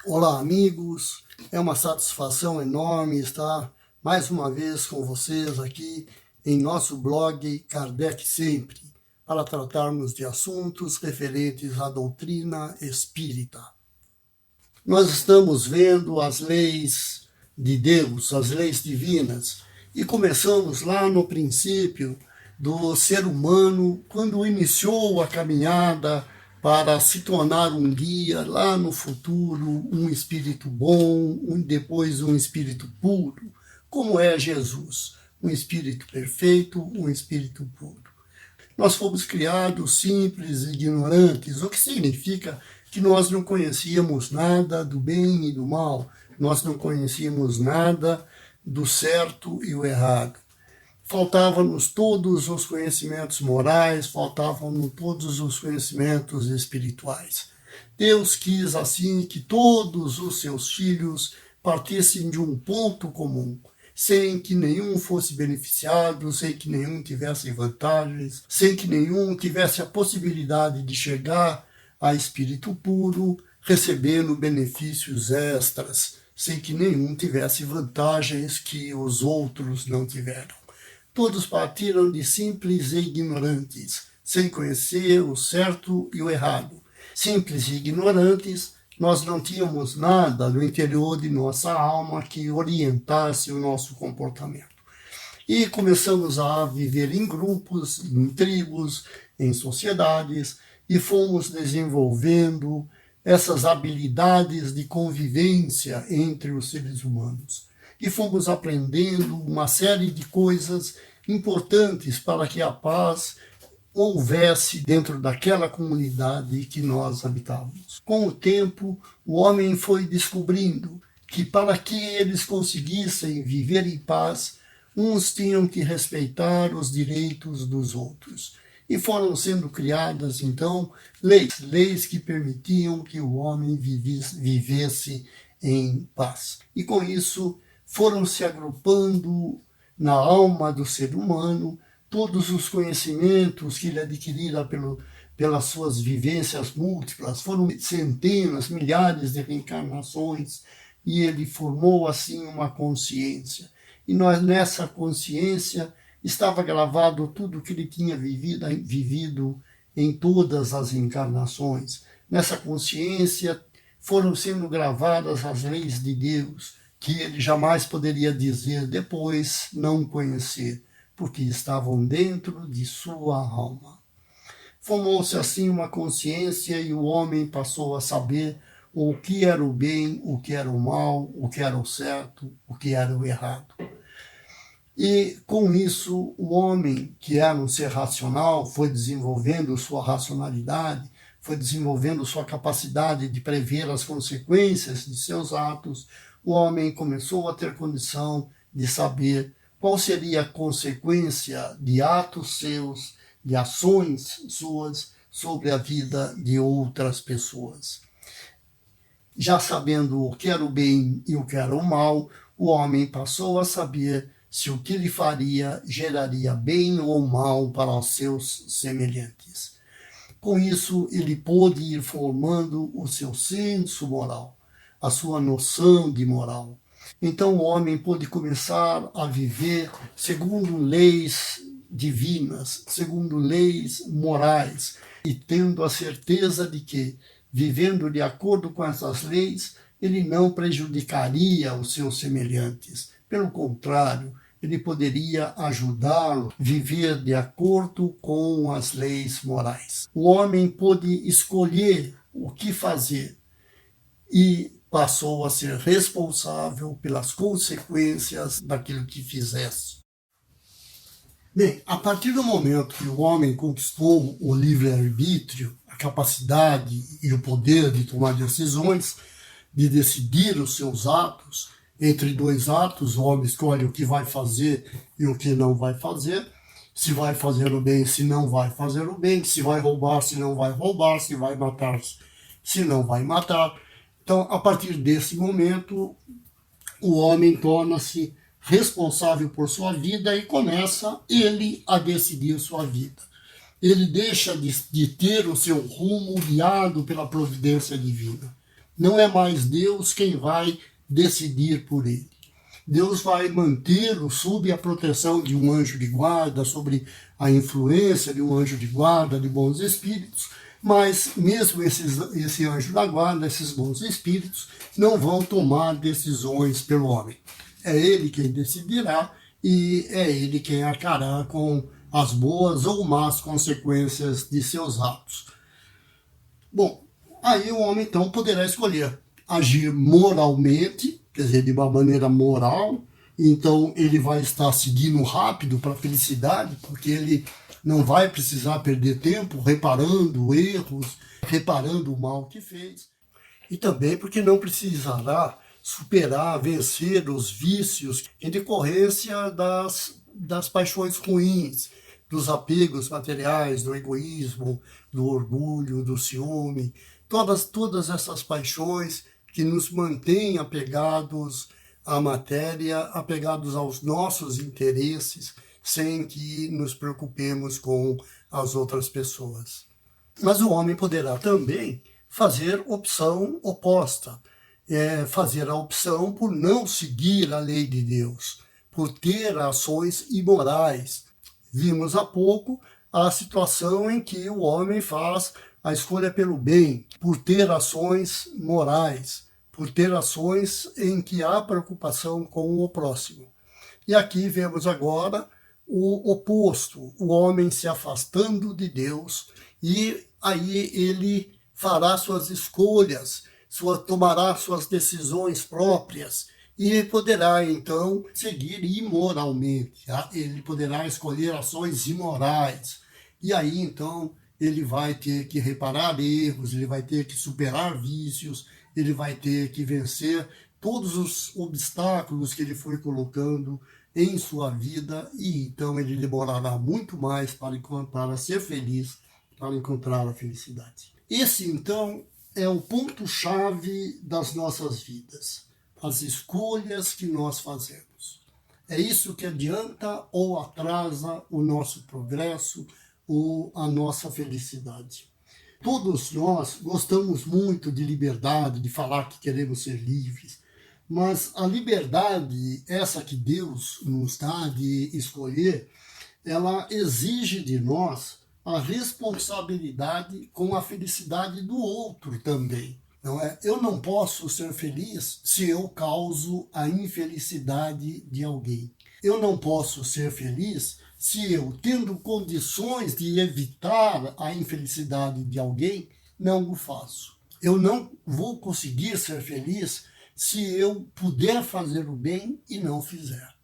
Olá, amigos. É uma satisfação enorme estar mais uma vez com vocês aqui em nosso blog Kardec Sempre, para tratarmos de assuntos referentes à doutrina espírita. Nós estamos vendo as leis de Deus, as leis divinas, e começamos lá no princípio do ser humano, quando iniciou a caminhada para se tornar um guia lá no futuro, um espírito bom, depois um espírito puro, como é Jesus, um espírito perfeito, um espírito puro. Nós fomos criados simples e ignorantes, o que significa que nós não conhecíamos nada do bem e do mal, nós não conhecíamos nada do certo e o errado. Faltavam-nos todos os conhecimentos morais, faltavam-nos todos os conhecimentos espirituais. Deus quis assim que todos os seus filhos partissem de um ponto comum, sem que nenhum fosse beneficiado, sem que nenhum tivesse vantagens, sem que nenhum tivesse a possibilidade de chegar a espírito puro, recebendo benefícios extras, sem que nenhum tivesse vantagens que os outros não tiveram. Todos partiram de simples e ignorantes, sem conhecer o certo e o errado. Simples e ignorantes, nós não tínhamos nada no interior de nossa alma que orientasse o nosso comportamento. E começamos a viver em grupos, em tribos, em sociedades, e fomos desenvolvendo essas habilidades de convivência entre os seres humanos. E fomos aprendendo uma série de coisas importantes para que a paz houvesse dentro daquela comunidade que nós habitávamos. Com o tempo, o homem foi descobrindo que para que eles conseguissem viver em paz, uns tinham que respeitar os direitos dos outros. E foram sendo criadas, então, leis que permitiam que o homem vivesse em paz. E com isso, foram se agrupando na alma do ser humano todos os conhecimentos que ele adquirira pelas suas vivências múltiplas. Foram centenas, milhares de reencarnações, e ele formou assim uma consciência. E nessa consciência estava gravado tudo o que ele tinha vivido em todas as encarnações. Nessa consciência foram sendo gravadas as leis de Deus, que ele jamais poderia dizer depois não conhecer, porque estavam dentro de sua alma. Formou-se assim uma consciência e o homem passou a saber o que era o bem, o que era o mal, o que era o certo, o que era o errado. E com isso o homem, que era um ser racional, foi desenvolvendo sua racionalidade, foi desenvolvendo sua capacidade de prever as consequências de seus atos. O homem começou a ter condição de saber qual seria a consequência de atos seus, de ações suas, sobre a vida de outras pessoas. Já sabendo o que era o bem e o que era o mal, o homem passou a saber se o que ele faria geraria bem ou mal para os seus semelhantes. Com isso, ele pôde ir formando o seu senso moral, a sua noção de moral. Então o homem pôde começar a viver segundo leis divinas, segundo leis morais, e tendo a certeza de que, vivendo de acordo com essas leis, ele não prejudicaria os seus semelhantes. Pelo contrário, ele poderia ajudá-lo a viver de acordo com as leis morais. O homem pôde escolher o que fazer e passou a ser responsável pelas consequências daquilo que fizesse. Bem, a partir do momento que o homem conquistou o livre-arbítrio, a capacidade e o poder de tomar decisões, de decidir os seus atos, entre dois atos, o homem escolhe o que vai fazer e o que não vai fazer, se vai fazer o bem, se não vai fazer o bem, se vai roubar, se não vai roubar, se vai matar, se não vai matar. Então, a partir desse momento, o homem torna-se responsável por sua vida e começa ele a decidir sua vida. Ele deixa de ter o seu rumo guiado pela providência divina. Não é mais Deus quem vai decidir por ele. Deus vai mantê-lo sob a proteção de um anjo de guarda, sobre a influência de um anjo de guarda, de bons espíritos, mas mesmo esse anjo da guarda, esses bons espíritos, não vão tomar decisões pelo homem. É ele quem decidirá e é ele quem arcará com as boas ou más consequências de seus atos. Bom, aí o homem então poderá escolher agir moralmente, quer dizer, de uma maneira moral, então ele vai estar seguindo rápido para a felicidade, porque ele não vai precisar perder tempo reparando erros, reparando o mal que fez, e também porque não precisará superar, vencer os vícios em decorrência das paixões ruins, dos apegos materiais, do egoísmo, do orgulho, do ciúme, todas essas paixões que nos mantêm apegados à matéria, apegados aos nossos interesses, sem que nos preocupemos com as outras pessoas. Mas o homem poderá também fazer opção oposta, fazer a opção por não seguir a lei de Deus, por ter ações imorais. Vimos há pouco a situação em que o homem faz a escolha pelo bem, por ter ações morais, por ter ações em que há preocupação com o próximo. E aqui vemos agora o oposto, o homem se afastando de Deus, e aí ele fará suas escolhas, tomará suas decisões próprias, e poderá então seguir imoralmente. Ele poderá escolher ações imorais. E aí então ele vai ter que reparar erros, ele vai ter que superar vícios, ele vai ter que vencer todos os obstáculos que ele foi colocando em sua vida, e então ele demorará muito mais para ser feliz, para encontrar a felicidade. Esse então é o ponto-chave das nossas vidas, as escolhas que nós fazemos. É isso que adianta ou atrasa o nosso progresso ou a nossa felicidade. Todos nós gostamos muito de liberdade, de falar que queremos ser livres, mas a liberdade, essa que Deus nos dá de escolher, ela exige de nós a responsabilidade com a felicidade do outro também. Não é? Eu não posso ser feliz se eu causo a infelicidade de alguém. Eu não posso ser feliz se eu, tendo condições de evitar a infelicidade de alguém, não o faço. Eu não vou conseguir ser feliz se eu puder fazer o bem e não fizer.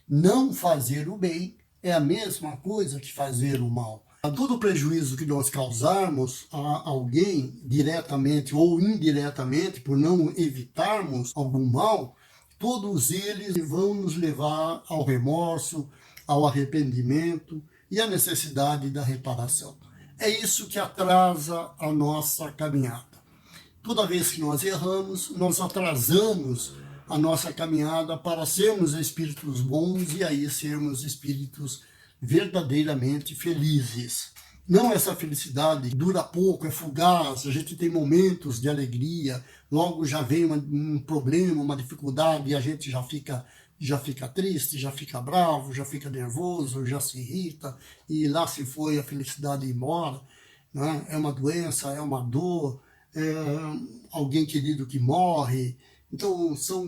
Não fazer o bem é a mesma coisa que fazer o mal. Todo prejuízo que nós causarmos a alguém, diretamente ou indiretamente, por não evitarmos algum mal, todos eles vão nos levar ao remorso, ao arrependimento e à necessidade da reparação. É isso que atrasa a nossa caminhada. Toda vez que nós erramos, nós atrasamos a nossa caminhada para sermos espíritos bons e aí sermos espíritos verdadeiramente felizes. Não essa felicidade dura pouco, é fugaz, a gente tem momentos de alegria, logo já vem um problema, uma dificuldade e a gente já fica triste, já fica bravo, já fica nervoso, já se irrita e lá se foi a felicidade embora. Né? É uma doença, é uma dor, é alguém querido que morre. Então são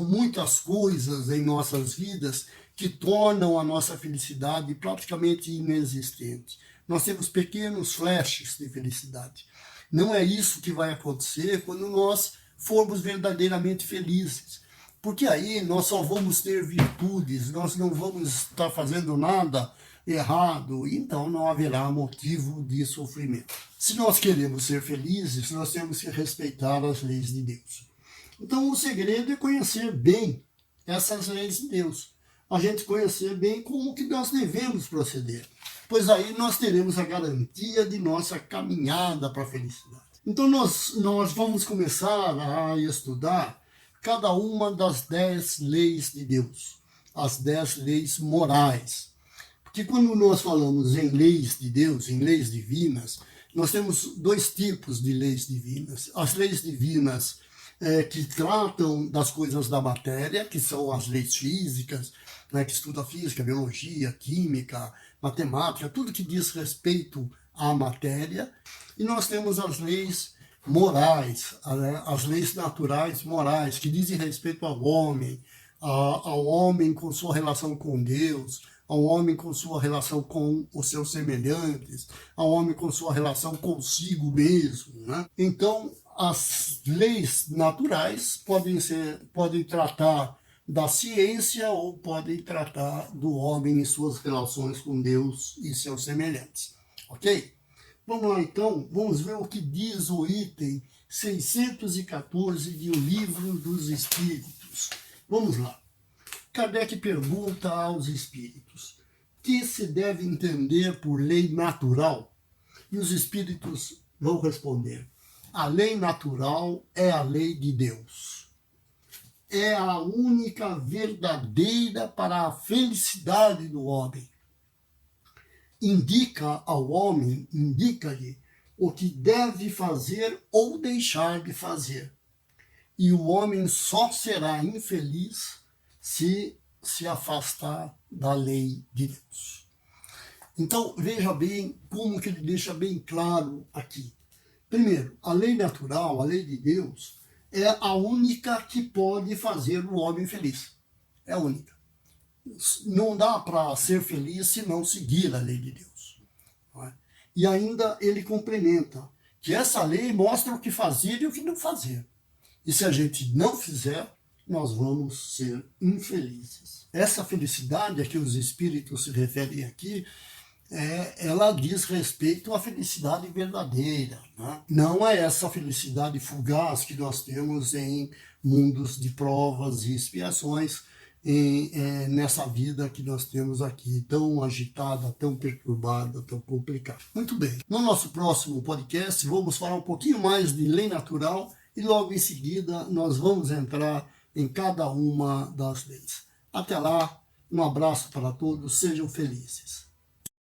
muitas coisas em nossas vidas que tornam a nossa felicidade praticamente inexistente. Nós temos pequenos flashes de felicidade. Não é isso que vai acontecer quando nós formos verdadeiramente felizes. Porque aí nós só vamos ter virtudes, nós não vamos estar fazendo nada errado, então não haverá motivo de sofrimento. Se nós queremos ser felizes, nós temos que respeitar as leis de Deus. Então o segredo é conhecer bem essas leis de Deus. A gente conhecer bem como que nós devemos proceder. Pois aí nós teremos a garantia de nossa caminhada para a felicidade. Então nós vamos começar a estudar cada uma das 10 leis de Deus. As 10 leis morais. Porque quando nós falamos em leis de Deus, em leis divinas, nós temos dois tipos de leis divinas. As leis divinas que tratam das coisas da matéria, que são as leis físicas, né, que estuda física, biologia, química, matemática, tudo que diz respeito à matéria. E nós temos as leis morais, as leis naturais morais, que dizem respeito ao homem com sua relação com Deus, ao homem com sua relação com os seus semelhantes, ao homem com sua relação consigo mesmo, né? Então, as leis naturais podem tratar da ciência ou podem tratar do homem em suas relações com Deus e seus semelhantes, ok? Vamos lá então, vamos ver o que diz o item 614 de O Livro dos Espíritos. Vamos lá. Kardec pergunta aos espíritos: que se deve entender por lei natural? E os espíritos vão responder: a lei natural é a lei de Deus. É a única verdadeira para a felicidade do homem. Indica ao homem, indica-lhe o que deve fazer ou deixar de fazer. E o homem só será infeliz se afastar da lei de Deus. Então, veja bem como que ele deixa bem claro aqui. Primeiro, a lei natural, a lei de Deus, é a única que pode fazer o homem feliz. É a única. Não dá para ser feliz se não seguir a lei de Deus. Não é? E ainda ele complementa que essa lei mostra o que fazer e o que não fazer. E se a gente não fizer, nós vamos ser infelizes. Essa felicidade a que os espíritos se referem aqui, ela diz respeito à felicidade verdadeira, né? Não é essa felicidade fugaz que nós temos em mundos de provas e expiações, nessa vida que nós temos aqui, tão agitada, tão perturbada, tão complicada. Muito bem, no nosso próximo podcast vamos falar um pouquinho mais de lei natural e logo em seguida nós vamos entrar em cada uma das leis. Até lá, um abraço para todos, sejam felizes.